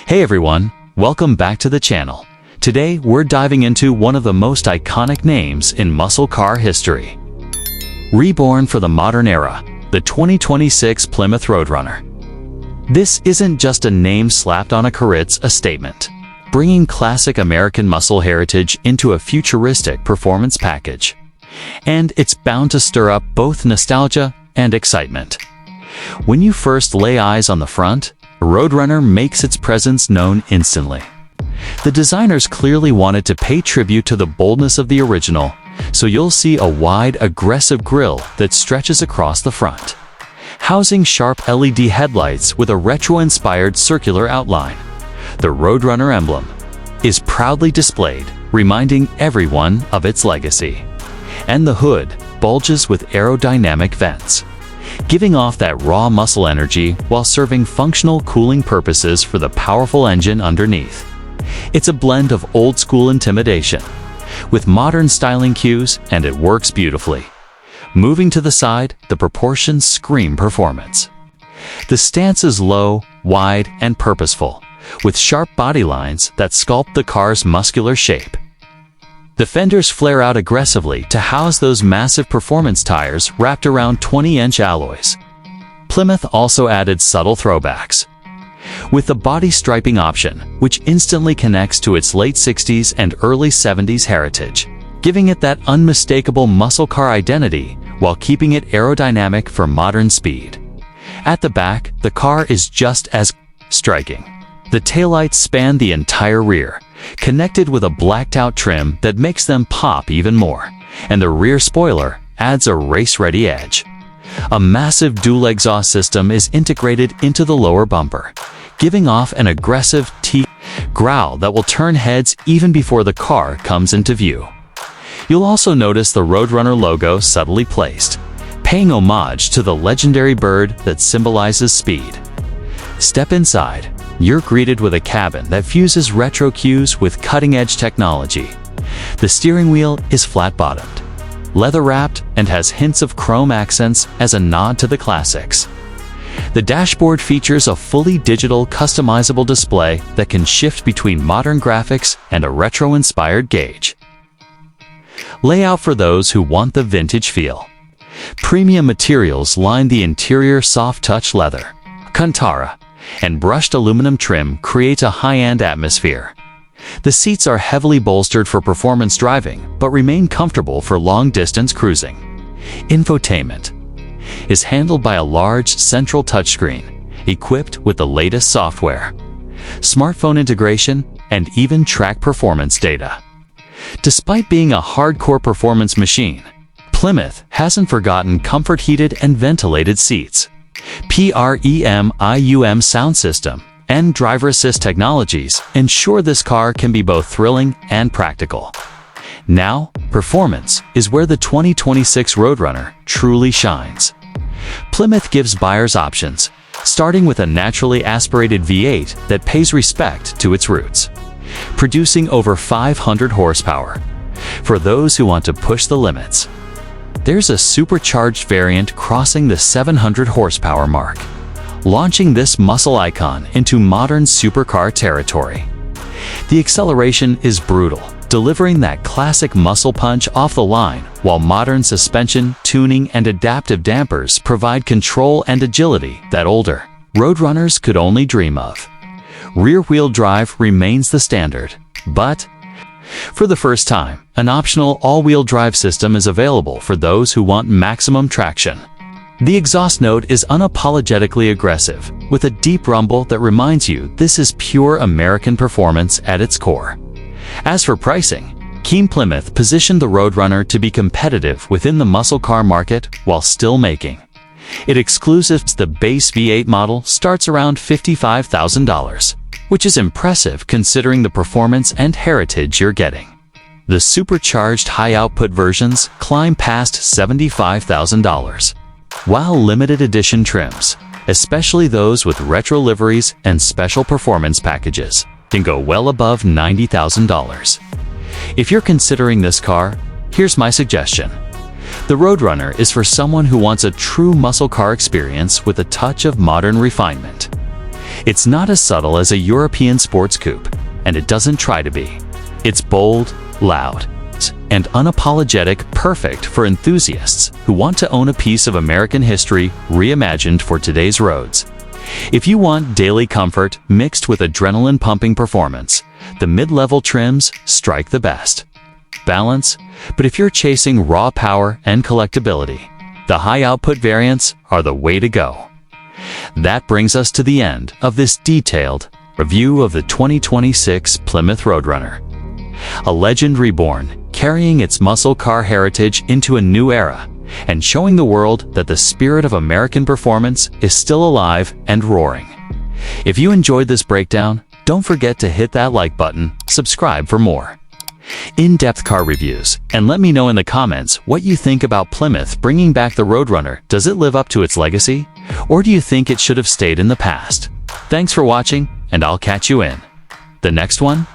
Hey everyone, welcome back to the channel. Today we're diving into one of the most iconic names in muscle car history. Reborn for the modern era, the 2026 Plymouth Roadrunner. This isn't just a name slapped on a car, it's a statement, bringing classic American muscle heritage into a futuristic performance package. And it's bound to stir up both nostalgia and excitement. When you first lay eyes on the front, the Roadrunner makes its presence known instantly. The designers clearly wanted to pay tribute to the boldness of the original, so you'll see a wide, aggressive grille that stretches across the front, housing sharp LED headlights with a retro-inspired circular outline. The Roadrunner emblem is proudly displayed, reminding everyone of its legacy. And the hood bulges with aerodynamic vents, giving off that raw muscle energy while serving functional cooling purposes for the powerful engine underneath. It's a blend of old-school intimidation with modern styling cues, and it works beautifully. Moving to the side, the proportions scream performance. The stance is low, wide, and purposeful, with sharp body lines that sculpt the car's muscular shape. The fenders flare out aggressively to house those massive performance tires wrapped around 20-inch alloys. Plymouth also added subtle throwbacks, with the body striping option, which instantly connects to its late 60s and early 70s heritage, giving it that unmistakable muscle car identity while keeping it aerodynamic for modern speed. At the back, the car is just as striking. The taillights span the entire rear, connected with a blacked-out trim that makes them pop even more, and the rear spoiler adds a race-ready edge. A massive dual exhaust system is integrated into the lower bumper, giving off an aggressive growl that will turn heads even before the car comes into view. You'll also notice the Roadrunner logo subtly placed, paying homage to the legendary bird that symbolizes speed. Step inside. You're greeted with a cabin that fuses retro cues with cutting-edge technology. The steering wheel is flat-bottomed, leather-wrapped, and has hints of chrome accents as a nod to the classics. The dashboard features a fully digital, customizable display that can shift between modern graphics and a retro-inspired gauge. Layout for those who want the vintage feel. Premium materials line the interior. Soft-touch leather, Alcantara, and brushed aluminum trim creates a high-end atmosphere. The seats are heavily bolstered for performance driving, but remain comfortable for long-distance cruising. Infotainment is handled by a large central touchscreen, equipped with the latest software, smartphone integration, and even track performance data. Despite being a hardcore performance machine, Plymouth hasn't forgotten comfort. Heated and ventilated seats, premium sound system, and driver assist technologies ensure this car can be both thrilling and practical. Now, performance is where the 2026 Roadrunner truly shines. Plymouth gives buyers options, starting with a naturally aspirated V8 that pays respect to its roots, producing over 500 horsepower. For those who want to push the limits, there's a supercharged variant crossing the 700 horsepower mark, launching this muscle icon into modern supercar territory. The acceleration is brutal, delivering that classic muscle punch off the line, while modern suspension, tuning, and adaptive dampers provide control and agility that older Roadrunners could only dream of. Rear-wheel drive remains the standard, but for the first time, an optional all-wheel drive system is available for those who want maximum traction. The exhaust note is unapologetically aggressive, with a deep rumble that reminds you this is pure American performance at its core. As for pricing, Keen Plymouth positioned the Roadrunner to be competitive within the muscle car market while still making it exclusive. The base V8 model starts around $55,000. Which is impressive considering the performance and heritage you're getting. The supercharged high-output versions climb past $75,000, while limited edition trims, especially those with retro liveries and special performance packages, can go well above $90,000. If you're considering this car, here's my suggestion. The Roadrunner is for someone who wants a true muscle car experience with a touch of modern refinement. It's not as subtle as a European sports coupe, and it doesn't try to be. It's bold, loud, and unapologetic, perfect for enthusiasts who want to own a piece of American history reimagined for today's roads. If you want daily comfort mixed with adrenaline-pumping performance, the mid-level trims strike the best. Balance, but if you're chasing raw power and collectability, the high-output variants are the way to go. That brings us to the end of this detailed review of the 2026 Plymouth Roadrunner. A legend reborn, carrying its muscle car heritage into a new era, and showing the world that the spirit of American performance is still alive and roaring. If you enjoyed this breakdown, don't forget to hit that like button, subscribe for more in-depth car reviews, and let me know in the comments what you think about Plymouth bringing back the Roadrunner. Does it live up to its legacy, or do you think it should have stayed in the past? Thanks for watching, and I'll catch you in the next one.